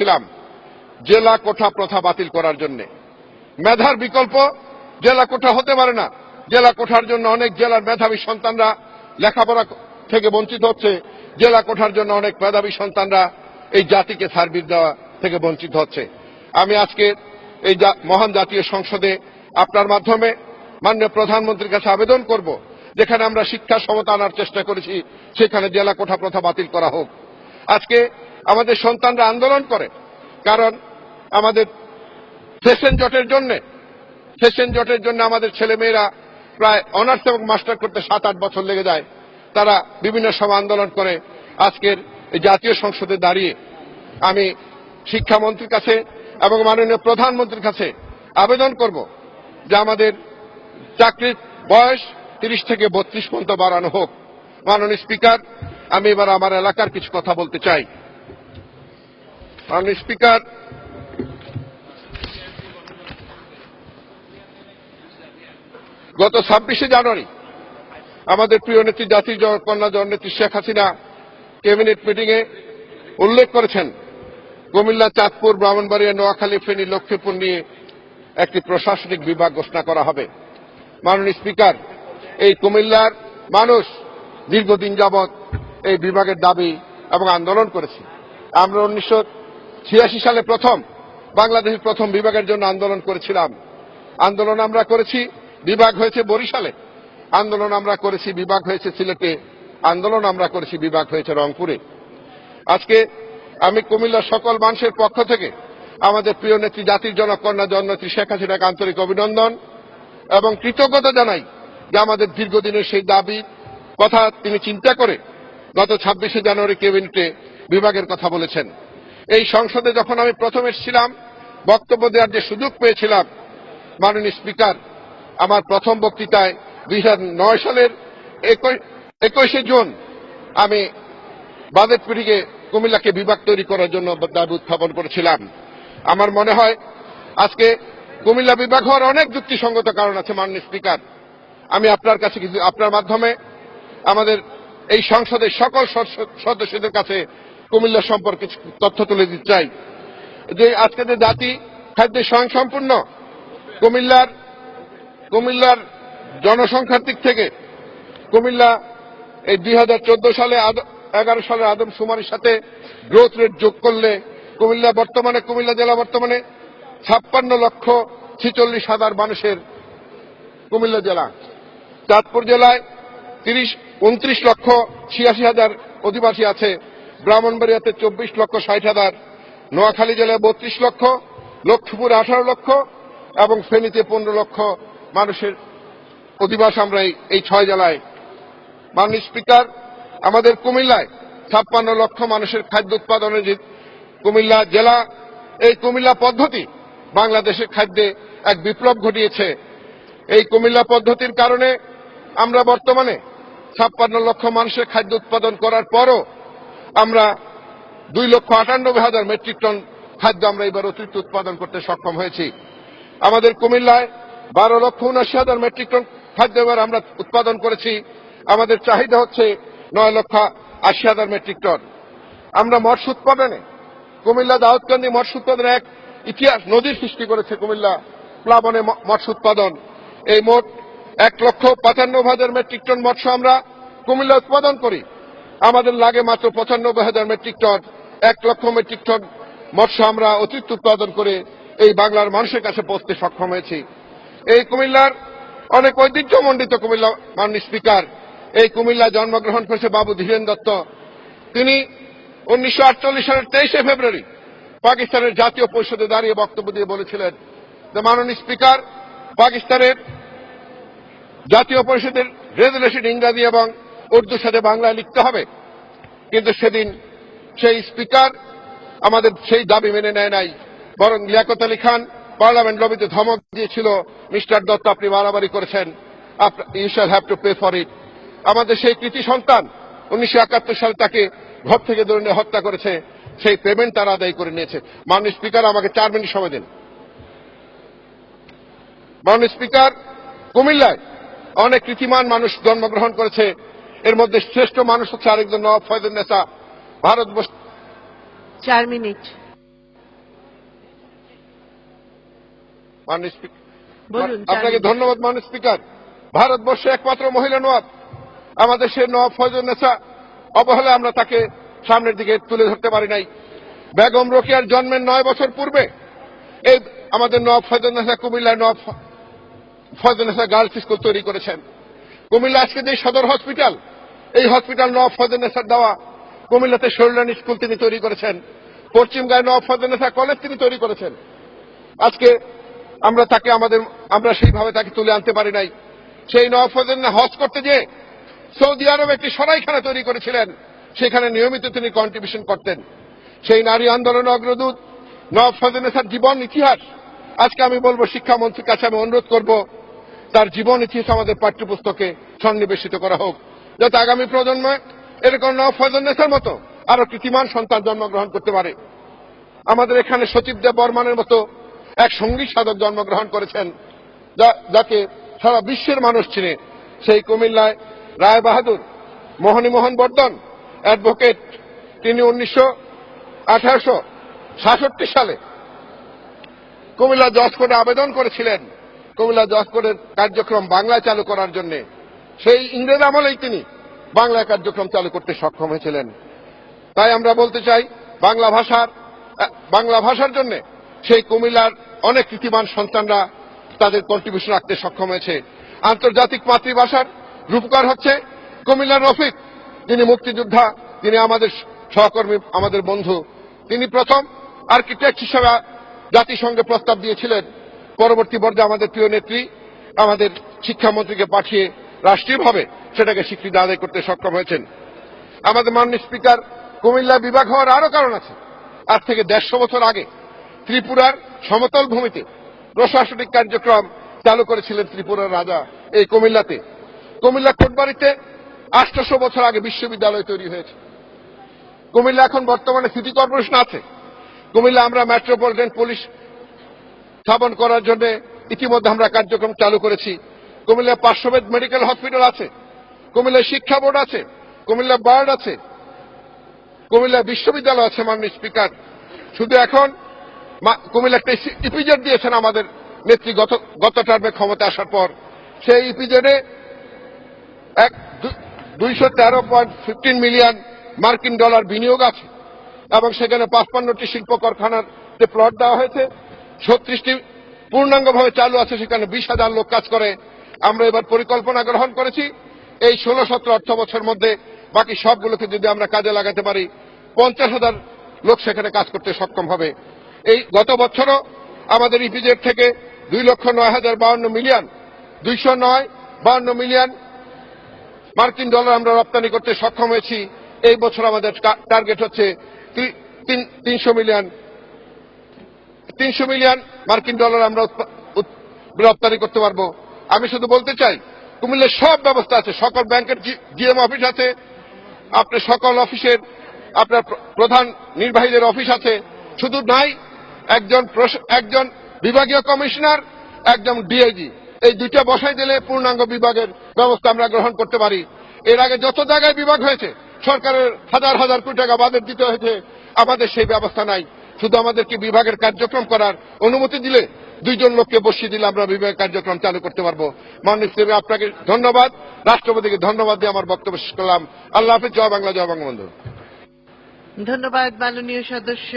করেছিলাম জেলা কোঠা প্রথা বাতিল করার জন্য। মেধার বিকল্প জেলা কোঠা হতে পারে না। জেলা কোঠার জন্য অনেক জেলার মেধাবী সন্তানরা লেখাপড়া থেকে বঞ্চিত হচ্ছে। জেলা কোঠার জন্য অনেক মেধাবী সন্তানরা এই জাতিকে সার্ভিস দেওয়া থেকে বঞ্চিত হচ্ছে। আমি আজকে এই মহান জাতীয় সংসদে আপনার মাধ্যমে মাননীয় প্রধানমন্ত্রীর কাছে আবেদন করব, যেখানে আমরা শিক্ষা সমতা আনার চেষ্টা করেছি সেখানে জেলা কোঠা প্রথা বাতিল করা হোক। আজকে আমাদের সন্তানরা আন্দোলন করে, কারণ আমাদের সেশন জটের জন্য আমাদের ছেলেমেয়েরা প্রায় অনার্স এবং মাস্টার করতে 7-8 বছর লেগে যায়। তারা বিভিন্ন সময় আন্দোলন করে। আজকের এই জাতীয় সংসদে দাঁড়িয়ে আমি শিক্ষামন্ত্রীর কাছে এবং মাননীয় প্রধানমন্ত্রীর কাছে আবেদন করব যে আমাদের চাকরির বয়স 30 থেকে 32 পর্যন্ত বাড়ানো হোক। মাননীয় স্পিকার, আমি এবার আমার এলাকার কিছু কথা বলতে চাই। মাননীয় স্পিকার, গত 26শে জানুয়ারি আমাদের প্রিয় নেত্রী জাতির কন্যা জননেত্রী শেখ হাসিনা ক্যাবিনেট মিটিংয়ে উল্লেখ করেছেন কুমিল্লা, চাঁদপুর, ব্রাহ্মণবাড়িয়া, নোয়াখালী, ফেনী, লক্ষ্মীপুর নিয়ে একটি প্রশাসনিক বিভাগ ঘোষণা করা হবে। মাননীয় স্পিকার, এই কুমিল্লার মানুষ দীর্ঘদিন যাবৎ এই বিভাগের দাবি এবং আন্দোলন করেছে। আমরা 1986 সালে বাংলাদেশের প্রথম বিভাগের জন্য আন্দোলন করেছিলাম। আন্দোলন আমরা করেছি, বিভাগ হয়েছে বরিশালে। আন্দোলন আমরা করেছি, বিভাগ হয়েছে সিলেটে। আন্দোলন আমরা করেছি, বিভাগ হয়েছে রংপুরে। আজকে আমি কুমিল্লার সকল মানুষের পক্ষ থেকে আমাদের প্রিয় নেত্রী জাতির জনকন্যা জননেত্রী শেখ হাসিনাকে আন্তরিক অভিনন্দন এবং কৃতজ্ঞতা জানাই যে আমাদের দীর্ঘদিনের সেই দাবি কথা তিনি চিন্তা করে গত 26শে জানুয়ারি ক্যাবিনেটে বিভাগের কথা বলেছেন। এই সংসদে যখন আমি প্রথম এসেছিলাম, বক্তব্য দেওয়ার যে সুযোগ পেয়েছিলাম, মাননীয় স্পিকার, আমার প্রথম বক্তৃতায় 2009 সালের 21শে জুন আমি বাজেট পিরিয়ডে কুমিল্লাকে বিভাগ তৈরি করার জন্য দাবি উত্থাপন করেছিলাম। আমার মনে হয় আজকে কুমিল্লা বিভাগ হওয়ার অনেক যুক্তিসঙ্গত কারণ আছে। মাননীয় স্পিকার, আমি আপনার কাছে কিছু, আপনার মাধ্যমে আমাদের এই সংসদের সকল সদস্যদের কাছে কুমিল্লা সম্পর্কে তথ্য তুলে দিতে চাই যে আজকে যে জাতি খাদ্যে স্বয়ংসম্পূর্ণ, কুমিল্লার জনসংখ্যার দিক থেকে কুমিল্লা এই 2014 সালে 11 সালের আদমশুমারির সাথে গ্রোথ রেট যোগ করলে কুমিল্লা জেলা বর্তমানে 56,46,000 মানুষের কুমিল্লা জেলা। চাঁদপুর জেলায় 29,86,000 অধিবাসী আছে। ব্রাহ্মণবাড়িয়াতে 24,60,000, নোয়াখালী জেলায় 32 লক্ষ, লক্ষ্মীপুরে 18 লক্ষ এবং ফেনীতে 15 লক্ষ মানুষের অধিবাস আমরা এই 6 জেলায়। মাননীয় স্পিকার, আমাদের কুমিল্লায় 56 লক্ষ মানুষের খাদ্য উৎপাদনের যে কুমিল্লা জেলা, এই কুমিল্লা পদ্ধতি বাংলাদেশের খাদ্যে এক বিপ্লব ঘটিয়েছে। এই কুমিল্লা পদ্ধতির কারণে আমরা বর্তমানে 56 লক্ষ মানুষের খাদ্য উৎপাদন করার পরও আমরা 2,98,000 মেট্রিক টন খাদ্য আমরা এবার অতিরিক্ত উৎপাদন করতে সক্ষম হয়েছি। আমাদের কুমিল্লায় 12,79,000 মেট্রিক টন খাদ্য এবার আমরা উৎপাদন করেছি। আমাদের চাহিদা হচ্ছে 9,80,000 মেট্রিক টন। আমরা মৎস্য উৎপাদনে কুমিল্লা দাউদকান্দি মৎস্য উৎপাদনে এক ইতিহাস নদীর সৃষ্টি করেছে কুমিল্লা প্লাবনে মৎস্য উৎপাদন। এই মোট 1,95,000 মেট্রিক টন মৎস্য আমরা কুমিল্লা উৎপাদন করি। আমাদের লাগে মাত্র 95,000 মেট্রিক টন। 1 লক্ষ মেট্রিক টন মৎস্য আমরা অতিরিক্ত উৎপাদন করে এই বাংলার মানুষের কাছে পৌঁছতে সক্ষম হয়েছি। এই কুমিল্লার অনেক ঐতিহ্যমণ্ডিত কুমিল্লা। মাননীয় স্পিকার, এই কুমিল্লা জন্মগ্রহণ করেছে বাবু ধীরেন দত্ত। তিনি 1948 সালের 23শে ফেব্রুয়ারি পাকিস্তানের জাতীয় পরিষদে দাঁড়িয়ে বক্তব্য দিয়ে বলেছিলেন যে মাননীয় স্পিকার, পাকিস্তানের জাতীয় পরিষদের রেজুলেশন ইংরাজি এবং উর্দুর সাথে বাংলায় লিখতে হবে। কিন্তু সেদিন সেই স্পিকার আমাদের সেই দাবি মেনে নেয় নাই, বরং লিয়াকত আলী খান পার্লামেন্ট লবিতে ধমক দিয়েছিল, মিস্টার দত্ত আপনি বাড়াবাড়ি করেছেন, you shall have to pay for it. আমাদের সেই কৃতি সন্তান 1971 সালে তাকে ঘর থেকে ধরে নিয়ে হত্যা করেছে, সেই পেমেন্ট তারা আদায় করে নিয়েছে। মাননীয় স্পিকার, আমাকে 4 মিনিট সময় দিন। মাননীয় স্পিকার, কুমিল্লায় অনেক কৃতিমান মানুষ জন্মগ্রহণ করেছে। এর মধ্যে শ্রেষ্ঠ মানুষ হচ্ছে আরেকজন নওয়াব ফয়জুন্নেসা। ভারতবর্ষ 4 মিনিট। মাননীয় স্পিকার, বলুন। আপনাকে ধন্যবাদ মাননীয় স্পিকার। ভারতবর্ষে একমাত্র মহিলা নওয়াব আমাদের সেই নওয়াব ফয়জুন্নেসা, অবহেলায় আমরা তাকে সামনের দিকে তুলে ধরতে পারি নাই। বেগম রোকেয়ার জন্মের 9 বছর পূর্বে এই আমাদের নওয়াব ফয়জুন্নেসা কুমিল্লার নওয়াব ফয়জুন্নেসা গার্লস স্কুল তৈরি করেছেন। কুমিল্লা আজকে যে সদর হসপিটাল, এই হসপিটাল নওয়াব ফয়জুন্নেসার দেওয়া। কুমিল্লাতে শরীরানী স্কুল তিনি তৈরি করেছেন। পশ্চিমগাঁয় নওয়াব ফয়জুন্নেসা কলেজ তিনি তৈরি করেছেন। আজকে আমরা সেইভাবে তাকে তুলে আনতে পারি নাই। সেই নওয়াব ফয়জুন্নেসা হজ করতে যেয়ে সৌদি আরব একটি সরাইখানা তৈরি করেছিলেন, সেখানে নিয়মিত তিনি কন্ট্রিবিউশন করতেন। সেই নারী আন্দোলনের অগ্রদূত নওয়াব ফয়জুন্নেসার জীবন ইতিহাস আজকে আমি বলবো, শিক্ষামন্ত্রীর কাছে আমি অনুরোধ করব তার জীবন ইতিহাস আমাদের পাঠ্যপুস্তকে সন্নিবেশিত করা হোক, যাতে আগামী প্রজন্মে এরকম নওয়াব ফয়জুন্নেসার মতো আরো কৃতিমান সন্তান জন্মগ্রহণ করতে পারে। আমাদের এখানে সচিবদেব বর্মনের মতো এক সঙ্গীত সাধক জন্মগ্রহণ করেছেন, যাকে সারা বিশ্বের মানুষ চিনে। সেই কুমিল্লায় রায় বাহাদুর মোহন বর্ধন অ্যাডভোকেট, তিনি 1866 সালে কুমিল্লা জজ কোর্টে আবেদন করেছিলেন কুমিল্লা জজ কোর্টের কার্যক্রম বাংলায় চালু করার জন্য। সেই ইংরেজ আমলেই তিনি বাংলায় কার্যক্রম চালু করতে সক্ষম হয়েছিলেন। তাই আমরা বলতে চাই, বাংলা ভাষার জন্য সেই কুমিল্লার অনেক কৃতিমান সন্তানরা তাদের কন্ট্রিবিউশন রাখতে সক্ষম হয়েছে। আন্তর্জাতিক মাতৃভাষার রূপকার হচ্ছে কুমিল্লার রফিক, তিনি মুক্তিযোদ্ধা, তিনি আমাদের সহকর্মী, আমাদের বন্ধু। তিনি প্রথম আর্কিটেক্ট হিসেবে জাতিসংঘে প্রস্তাব দিয়েছিলেন। পরবর্তী পর্যায়ে আমাদের প্রিয় নেত্রী আমাদের শিক্ষামন্ত্রীকে পাঠিয়ে রাষ্ট্রীয়ভাবে সেটাকে স্বীকৃতি আদায় করতে সক্ষম হয়েছেন। আমাদের মাননীয় স্পিকার, কুমিল্লা বিভাগ হওয়ার আরো কারণ আছে। আজ থেকে 150 বছর আগে ত্রিপুরার সমতল ভূমিতে প্রশাসনিক কার্যক্রম চালু করেছিলেন ত্রিপুরার রাজা এই কুমিল্লাতে। কুমিল্লা কোটবাড়িতে 800 বছর আগে বিশ্ববিদ্যালয় তৈরি হয়েছে। কুমিল্লা এখন বর্তমানে সিটি কর্পোরেশন আছে। কুমিল্লা আমরা মেট্রোপলিটন পুলিশ স্থাপন করার জন্য ইতিমধ্যে আমরা কার্যক্রম চালু করেছি। কুমিল্লা 500 বেড মেডিকেল হসপিটাল আছে, কুমিল্লা শিক্ষা বোর্ড আছে, কুমিল্লা বার্ড আছে, কুমিল্লা বিশ্ববিদ্যালয় আছে। মাননীয় স্পিকার, শুধু এখন কুমিল্লা একটা ইপিজেড দিয়েছেন আমাদের নেত্রী গত টার্মে ক্ষমতা আসার পর। সেই ইপিজেডে 213.15 মিলিয়ন মার্কিন ডলার বিনিয়োগ আছে এবং সেখানে 55টি শিল্প কারখানার প্লট দেওয়া হয়েছে। 36টি পূর্ণাঙ্গভাবে চালু আছে, সেখানে 20,000 লোক কাজ করে। আমরা এবার পরিকল্পনা গ্রহণ করেছি, এই 16-17 অর্থ বছরের মধ্যে বাকি সবগুলোকে যদি আমরা কাজে লাগাতে পারি, 50,000 লোক সেখানে কাজ করতে সক্ষম হবে। এই গত বছরও আমাদের ইপিজেড থেকে 2,09,052 মিলিয়ন মার্কিন ডলার আমরা রপ্তানি করতে সক্ষম হয়েছি। এই বছর আমাদের টার্গেট হচ্ছে 300 মিলিয়ন মার্কিন ডলার আমরা রপ্তানি করতে পারবো। আমি শুধু বলতে চাই, কুমিল্লার সব ব্যবস্থা আছে, সকল ব্যাংকের জিএম অফিস আছে, আপনার সকল অফিসের আপনার প্রধান নির্বাহীদের অফিস আছে। শুধু নাই একজন বিভাগীয় কমিশনার, একজন ডিআইজি, এই দুইটা বসাই দিলে পূর্ণাঙ্গ বিভাগের ব্যবস্থা আমরা গ্রহণ করতে পারি। এর আগে যত জায়গায় বিভাগ হয়েছে সরকারের হাজার কোটি টাকা বাজেট দিতে হয়েছে, আমাদের সেই ব্যবস্থা নাই। শুধু আমাদেরকে বিভাগের কার্যক্রম করার অনুমতি দিলে, 2 জন লোককে বসিয়ে দিলে আমরা বিভাগের কার্যক্রম চালু করতে পারবো। মাননীয় স্পিকার, আপনাকে ধন্যবাদ, রাষ্ট্রপতিকে ধন্যবাদ দিয়ে আমার বক্তব্য শেষ করলাম। আল্লাহ হাফিজ। জয় বাংলা, জয় বঙ্গবন্ধু। ধন্যবাদ মাননীয় সদস্য।